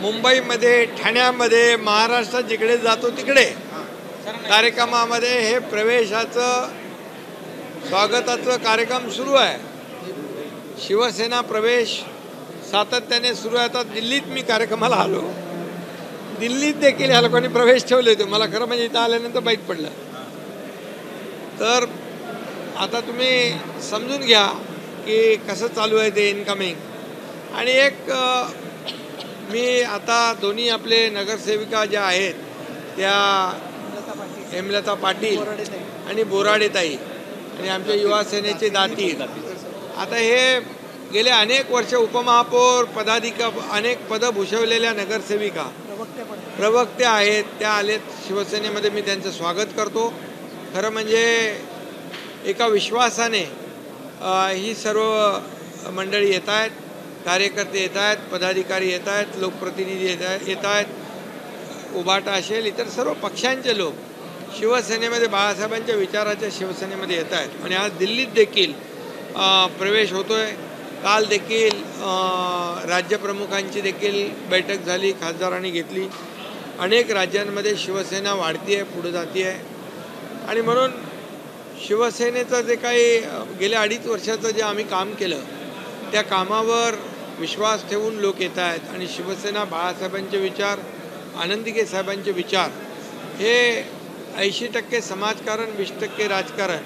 मुंबईमध्ये ठाण्यामध्ये महाराष्ट्रात जिकडे जातो तिकडे कार्यक्रमामध्ये हे प्रवेशाचं स्वागताचं कार्यक्रम सुरू आहे. शिवसेना प्रवेश सातत्याने सुरू आहे. आता दिल्लीत मी कार्यक्रमाला आलो, दिल्लीत देखील ह्या लोकांनी प्रवेश ठेवले होते. मला खरं म्हणजे इथं आल्यानंतर माहीत पडलं. तर आता तुम्ही समजून घ्या की कसं चालू आहे ते इन्कमिंग. आणि एक मी आता दोन्ही आपले नगरसेविका ज्या आहेत त्या हेमलता पाटील आणि बोराडेताई आणि आमच्या युवा सेनेचे दाती, आता हे गेले अनेक वर्ष उपमहापौर अनेक पदं भूषवलेल्या नगरसेविका प्रवक्ते आहेत, त्या आलेत शिवसेनेमध्ये. मी त्यांचं स्वागत करतो. खरं म्हणजे एका विश्वासाने ही सर्व मंडळी येत आहेत, कार्यकर्ते येत आहेत, पदाधिकारी येत आहेत, लोकप्रतिनिधी येत आहेत, उभाटा असेल इतर सर्व पक्षांचे लोक शिवसेनेमध्ये बाळासाहेबांच्या विचाराच्या शिवसेनेमध्ये येत आहेत. आणि आज दिल्लीत देखील प्रवेश होतो आहे. काल देखील राज्यप्रमुखांची देखील बैठक झाली, खासदारांनी घेतली. अनेक राज्यांमध्ये शिवसेना वाढती आहे, पुढे जाती आहे. आणि म्हणून शिवसेनेचं जे काही गेल्या 2.5 वर्षाचं जे आम्ही काम केलं त्या कामावर विश्वास ठेवून लोक येत आहेत. आणि शिवसेना बाळासाहेबांचे विचार, आनंदीगे साहेबांचे विचार हे 80% समाजकारण 20% राजकारण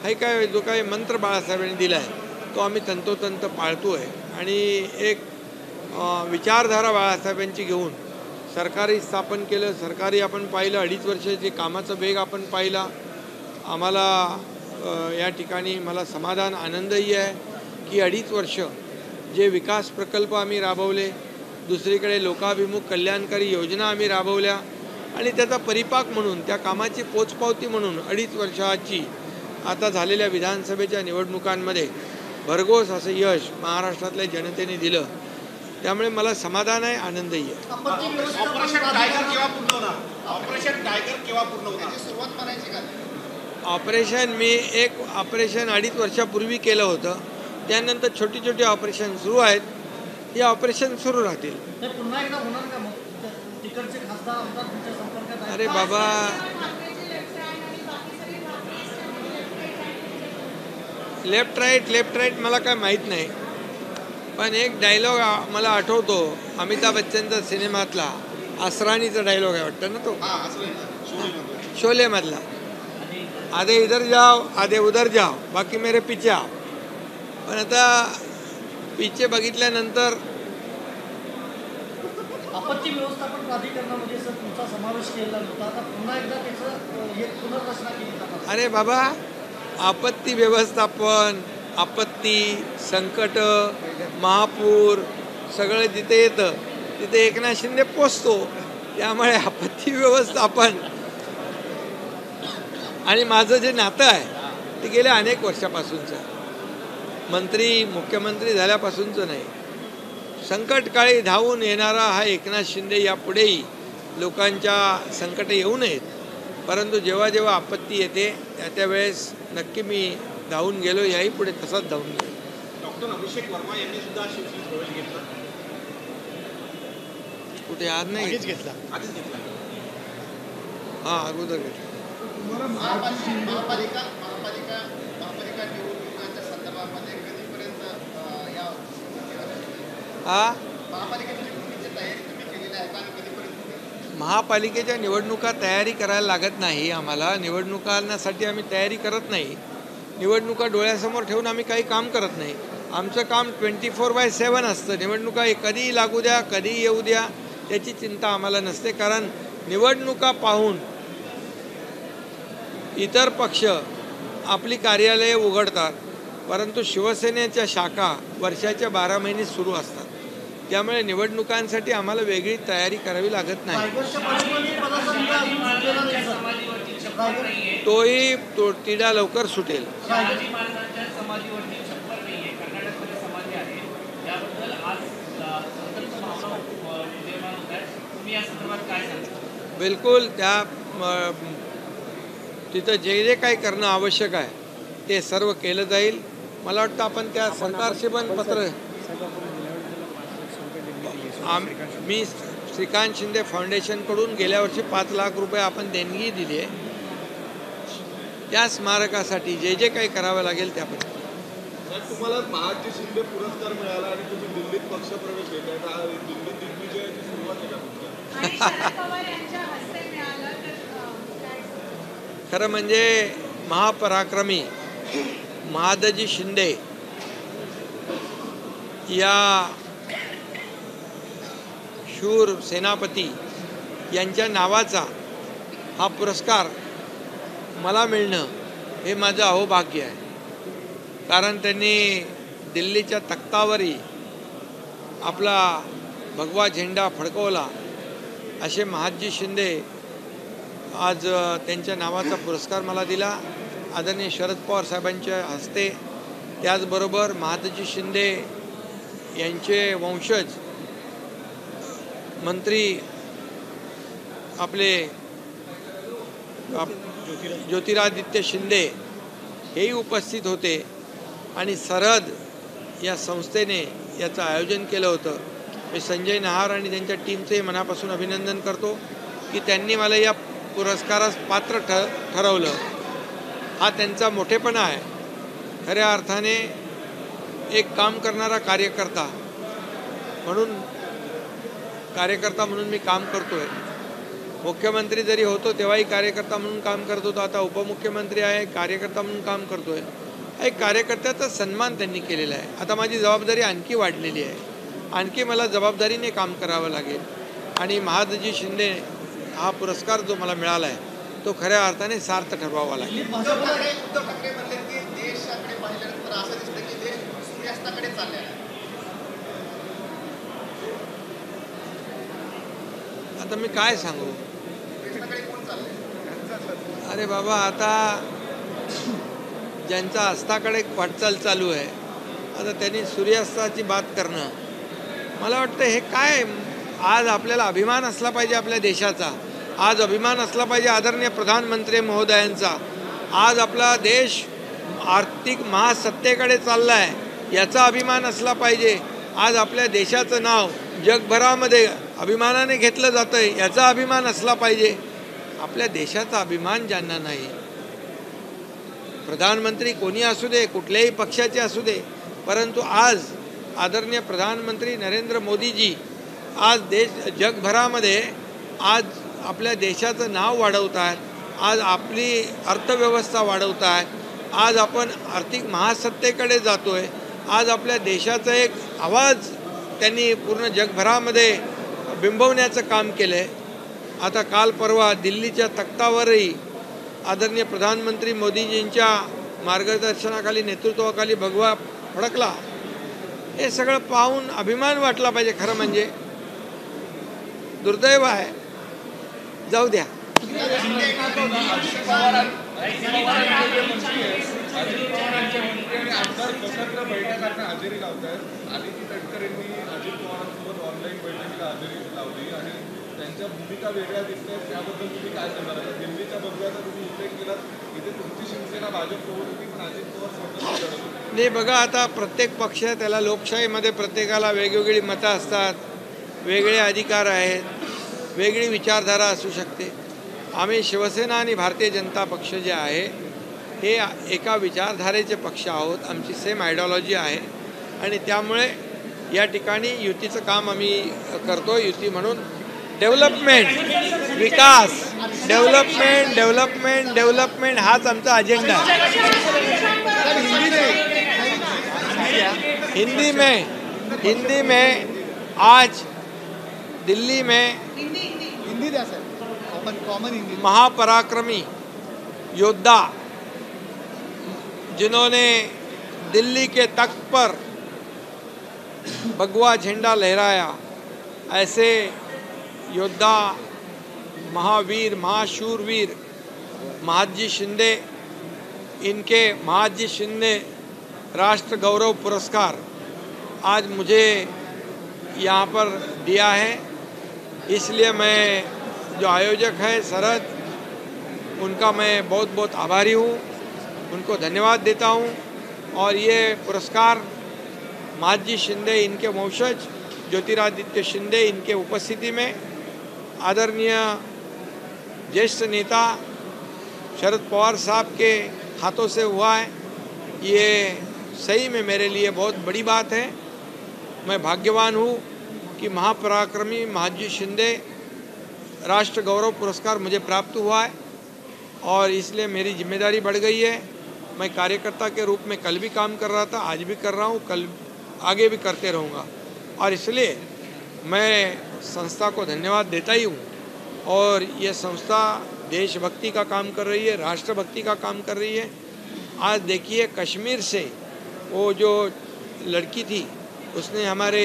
हे काय जो काही मंत्र बाळासाहेबांनी दिला आहे तो आम्ही तंतोतंत पाळतो आहे. आणि एक विचारधारा बाळासाहेबांची घेऊन सरकारही स्थापन केलं. सरकारी आपण पाहिलं 2.5 वर्षाचे कामाचा वेग आपण पाहिला. आम्हाला या ठिकाणी मला समाधान आनंदही आहे की 2.5 वर्ष जे विकास प्रकल्प आम्ही राबवले, दुसरीकडे लोकाभिमुख कल्याणकारी योजना आम्ही राबवल्या आणि त्याचा परिपाक म्हणून त्या कामाची पोचपावती म्हणून 2.5 वर्षाची आता झालेल्या विधानसभेच्या निवडणुकांमध्ये भरघोस असं यश महाराष्ट्रातल्या जनतेने दिलं. त्यामुळे मला समाधान आहे, आनंदही आहे. ऑपरेशन मी एक ऑपरेशन 2.5 वर्षापूर्वी केलं होतं. त्यानंतर छोटी छोटी ऑपरेशन सुरू आहेत. हे ऑपरेशन सुरू राहतील. अरे बाबा, लेफ्ट राईट मला काय माहीत नाही. पण एक डायलॉग मला आठवतो अमिताभ बच्चनचा सिनेमातला, असरानीचा डायलॉग आहे वाटतं ना तो, शोलेमधला, आधे इधर जाओ आधे उधर जाओ बाकी मेरे पीछे आओ. पण आता पीछे बघितल्यानंतर आपत्ती व्यवस्थापन प्राधिकरणामध्ये सर तुमचा समावेश केला होता. आता पुन्हा एकदा त्याचं एक पुनर्रचना केली जातात. अरे बाबा, आपत्ती व्यवस्थापन, आपत्ती, संकट, महापूर सगळं जिथे येतं तिथे एकनाथ शिंदे पोचतो. त्यामुळे आपत्ती व्यवस्थापन आणि माझं जे नातं आहे ते गेल्या अनेक वर्षापासूनचं, मंत्री मुख्यमंत्री झाल्यापासूनचं नाही. संकटकाळी धावून येणारा हा एकनाथ शिंदे यापुढेही लोकांच्या संकट येऊ नयेत, परंतु जेव्हा जेव्हा आपत्ती येते त्यावेळेस नक्की मी धावून गेलो, याही पुढे तसाच धावून गेलो. डॉक्टर अभिषेक वर्मा यांनी सुद्धा शिवसेनेत प्रवेश घेतला. कुठे आज नाही आधीच घेतला. हां, अगोदर घेतला. महापालिका निवडणुकांच्या संदर्भामध्ये कधीपर्यंत महापालिकेच्या निवडणुका तयारी करायला लागत नाही आम्हाला. निवडणुकांसाठी आम्ही तयारी करत नाही. निवडणुका डोळ्यासमोर ठेवून आम्ही काही काम करत नाही. आमचं काम 24/7 असतं. निवडणुका कधीही लागू द्या, कधीही येऊ द्या, त्याची चिंता आम्हाला नसते. कारण निवडणुका पाहून इतर पक्ष आपली कार्यालये उघडतात, परंतु शिवसेनेच्या शाखा वर्षाच्या 12 महिने सुरू असतात. त्यामुळे निवडणुकांसाठी आम्हाला वेगळी तयारी करावी लागत नाही. तोही तिढा लवकर सुटेल. बिलकुल, त्या तिथं जे जे काही करणं आवश्यक आहे ते सर्व केलं जाईल. मला वाटतं आपण त्या सरकारशी पण पत्र मी श्रीकांत शिंदे फाउंडेशनकडून गेल्या वर्षी 5 लाख रुपये आपण देणगी दिली आहे. त्या स्मारकासाठी जे जे काही करावं लागेल त्यापैकी. तुम्हाला महाजी शिंदे पुरस्कार मिळाला आणि तुम्ही दिल्लीत पक्षप्रवेश केला. दिल्ली दिग्विजयाची सुरुवात आहे का? खरं म्हणजे महापराक्रमी महादजी शिंदे या शूर सेनापती यांच्या नावाचा हा पुरस्कार मला मिळणं हे माझं अहोभाग्य आहे. कारण त्यांनी दिल्लीच्या तख्तावरही आपला भगवा झेंडा फडकवला. असे महादजी शिंदे आज त्यांच्या नावाचा पुरस्कार मला दिला आदरणीय शरद पवार साहेबांच्या हस्ते. त्याचबरोबर महादजी शिंदे यांचे वंशज मंत्री आपले ज्योतिरादित्य शिंदे हेही उपस्थित होते आणि सरहद या संस्थेने याचं आयोजन केलं होतं. मी संजय नहार आणि त्यांच्या टीमचंही मनापासून अभिनंदन करतो की त्यांनी मला या पुरस्कारास पात्र ठरवलं. हा त्यांचा मोठेपणा आहे. खऱ्या अर्थाने एक काम करणारा कार्यकर्ता म्हणून मी काम करतोय. मुख्यमंत्री जरी होतो तेव्हाही कार्यकर्ता म्हणून काम करत होतो. आता उपमुख्यमंत्री आहे, कार्यकर्ता म्हणून काम करतोय. एक कार्यकर्त्याचा सन्मान त्यांनी केलेला आहे. आता माझी जबाबदारी आणखी वाढलेली आहे. आणखी मला जबाबदारीने काम करावं लागेल आणि महादजी शिंदे हा पुरस्कार जो मला मिळाला आहे तो खऱ्या अर्थाने सार्थ ठरवावा लागेल. उद्धव ठाकरे म्हणले की देशाकडे पाहिल्यानंतर असं दिसतं की देश सूर्यास्ताकडे चाललेला आहे. आता मी काय सांगू? देशाकडे कोण चाललंय? अरे बाबा, आता ज्यांचा अस्ताकडे वाटचाल चालू आहे आता त्यांनी सूर्यास्ताची बात करणं, मला वाटतं हे काय? आज आपल्याला अभिमान असला पाहिजे आपल्या देशाचा. आज अभिमान असला पाहिजे आदरणीय प्रधानमंत्री महोदयांचा. आज आपला देश आर्थिक महासत्तेकडे चालला आहे याचा अभिमान असला पाहिजे. आज आपल्या देशाचं नाव जगभरामध्ये अभिमानाने घेतलं जातं आहे याचा अभिमान असला पाहिजे. आपल्या देशाचा अभिमान ज्यांना नाही, प्रधानमंत्री कोणी असू दे, कुठल्याही पक्षाचे असू दे, परंतु आज आदरणीय प्रधानमंत्री नरेंद्र मोदीजी आज जगभरामध्ये आज आपल्या देशाचं नाव वाढवत आहेत. आज आपली अर्थव्यवस्था वाढवत आहेत. आज आपण आर्थिक महासत्तेकडे जातो आहे. आज आपल्या देशाचा एक आवाज त्यांनी पूर्ण जगभरामध्ये बिंबवण्याचं काम केलं आहे. आता काल परवा दिल्लीच्या तख्तावरही आदरणीय प्रधानमंत्री मोदीजींच्या मार्गदर्शनाखाली, नेतृत्वाखाली भगवा फडकला. हे सगळं पाहून अभिमान वाटला पाहिजे. खरं म्हणजे दुर्दैव आहे, जाऊ द्या. आमदार स्वतंत्र बैठकांना हजेरी लावतात. आदिती तटकरेंनी अजित पवारांसोबत ऑनलाईन बैठकीला हजेरी लावली आणि त्यांच्या भूमिका वेगळ्या दिसत आहेत. त्याबद्दल तुम्ही काय सांगणार? दिल्लीच्या बघूयाचा तुम्ही उल्लेख केलात, इथे तुमची शिवसेना भाजपसोबत होती पण अजित पवार स्वतंत्र लढत होते. नाही, बघा, आता प्रत्येक पक्ष त्याला लोकशाहीमध्ये प्रत्येकाला वेगवेगळी मतं असतात, वेगळे अधिकार आहेत, वेगळी विचारधारा असू शकते. आम्ही शिवसेना आणि भारतीय जनता पक्ष जे आहे हे एका विचारधारेचे पक्ष आहोत. आमची सेम आयडिओलॉजी आहे आणि त्यामुळे या ठिकाणी युतीचं काम आम्ही करतो. युती म्हणून डेव्हलपमेंट, विकास, डेव्हलपमेंट डेव्हलपमेंट डेव्हलपमेंट हाच आमचा अजेंडा आहे. हिंदी में आज दिल्ली में हिंदी द्या सर, कॉमन हिंदी. महापराक्रमी योद्धा जिन्होंने दिल्ली के तख्त पर भगवा झंडा लहराया, ऐसे योद्धा, महावीर, महाशूरवीर महादजी शिंदे, इनके महादजी शिंदे राष्ट्र गौरव पुरस्कार आज मुझे यहाँ पर दिया है. इसलिए मैं जो आयोजक है सरहद, उनका मैं बहुत बहुत आभारी हूँ, उनको धन्यवाद देता हूँ. और ये पुरस्कार महादजी शिंदे, इनके वंशज ज्योतिरादित्य शिंदे इनके उपस्थिति में आदरणीय ज्येष्ठ नेता शरद पवार साहब के हाथों से हुआ है। ये सही में मेरे लिए बहुत बड़ी बात है। मैं भाग्यवान हूँ कि महापराक्रमी महाजी शिंदे राष्ट्र गौरव पुरस्कार मुझे प्राप्त हुआ है और इसलिए मेरी जिम्मेदारी बढ़ गई है। मैं कार्यकर्ता के रूप में कल भी काम कर रहा था, आज भी कर रहा हूँ, कल आगे भी करते रहूँगा और इसलिए मैं संस्था को धन्यवाद देता ही हूँ। और ये संस्था देशभक्ति का काम कर रही है, राष्ट्रभक्ति का काम कर रही है। आज देखिए कश्मीर से वो जो लड़की थी उसने हमारे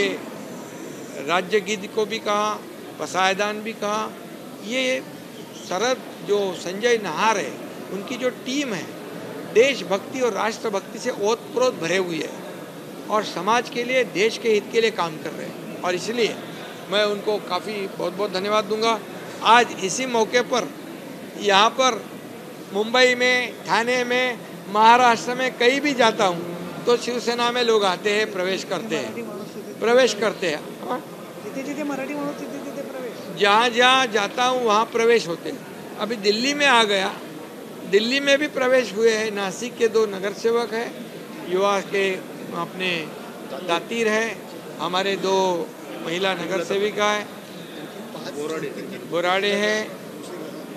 राज्य गीत को भी कहा, पसायदान भी कहा। ये शरद जो संजय नाहर है उनकी जो टीम है देशभक्ति और राष्ट्रभक्ति से ओतप्रोत भरे हुई है और समाज के लिए देश के हित के लिए काम कर रहे हैं और इसलिए मैं उनको काफ़ी बहुत बहुत धन्यवाद दूंगा। आज इसी मौके पर यहाँ पर मुंबई में, ठाणे में, महाराष्ट्र में कहीं भी जाता हूँ तो शिवसेना में लोग आते हैं, प्रवेश करते हैं। जहाँ जहाँ जाता हूँ वहाँ प्रवेश होते हैं। अभी दिल्ली में आ गया, दिल्ली में भी प्रवेश हुए हैं। नासिक के 2 नगर सेवक हैं, युवा के अपने दातीर है, हमारे 2 महिला नगर सेविका है, बोराडे है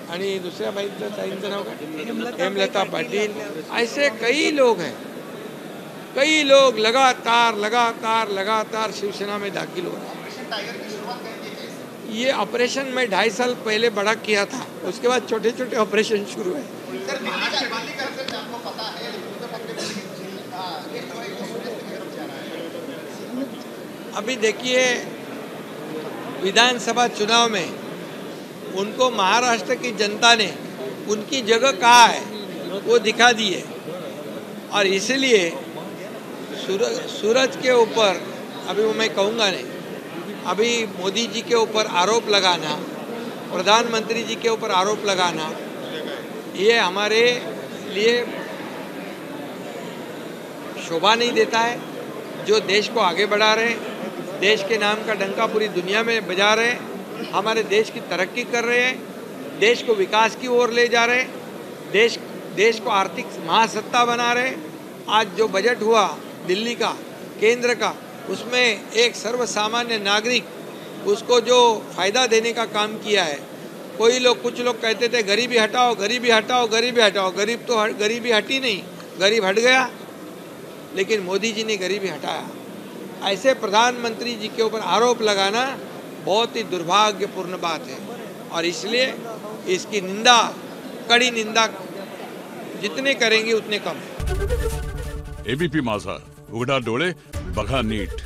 आणि दुसऱ्या बाईचं ताईंचं नाव काय, हेमलता पाटील। ऐसे कई लोग हैं, कई लोग लगातार शिवसेना में दाखिल हो रहे हैं। ये ऑपरेशन मैं 2.5 साल पहले बड़ा किया था, उसके बाद छोटे छोटे ऑपरेशन शुरू है। अभी देखिए विधानसभा चुनाव में उनको महाराष्ट्र की जनता ने उनकी जगह कहाँ है वो दिखा दी है और इसलिए सूरज के ऊपर अभी वो मैं कहूँगा नहीं, अभी मोदी जी के ऊपर आरोप लगाना, प्रधानमंत्री जी के ऊपर आरोप लगाना, ये हमारे लिए शोभा नहीं देता है। जो देश को आगे बढ़ा रहे, देश के नाम का डंका पूरी दुनिया में बजा रहे, हमारे देश की तरक्की कर रहे हैं, देश को विकास की ओर ले जा रहे, देश को आर्थिक महासत्ता बना रहे। आज जो बजट हुआ दिल्ली का, केंद्र का, उसमें एक सर्वसामान्य नागरिक उसको जो फ़ायदा देने का काम किया है। कुछ लोग कहते थे गरीबी हटाओ, गरीबी हटाओ, गरीबी हटाओ। गरीबी हटी नहीं, गरीब हट गया, लेकिन मोदी जी ने गरीबी हटाया। ऐसे प्रधानमंत्री जी के ऊपर आरोप लगाना बहुत ही दुर्भाग्यपूर्ण बात है और इसलिए इसकी निंदा, कड़ी निंदा जितने करेंगे उतने कम है। एबीपी माझा, उघडा डोळे बघा नीट।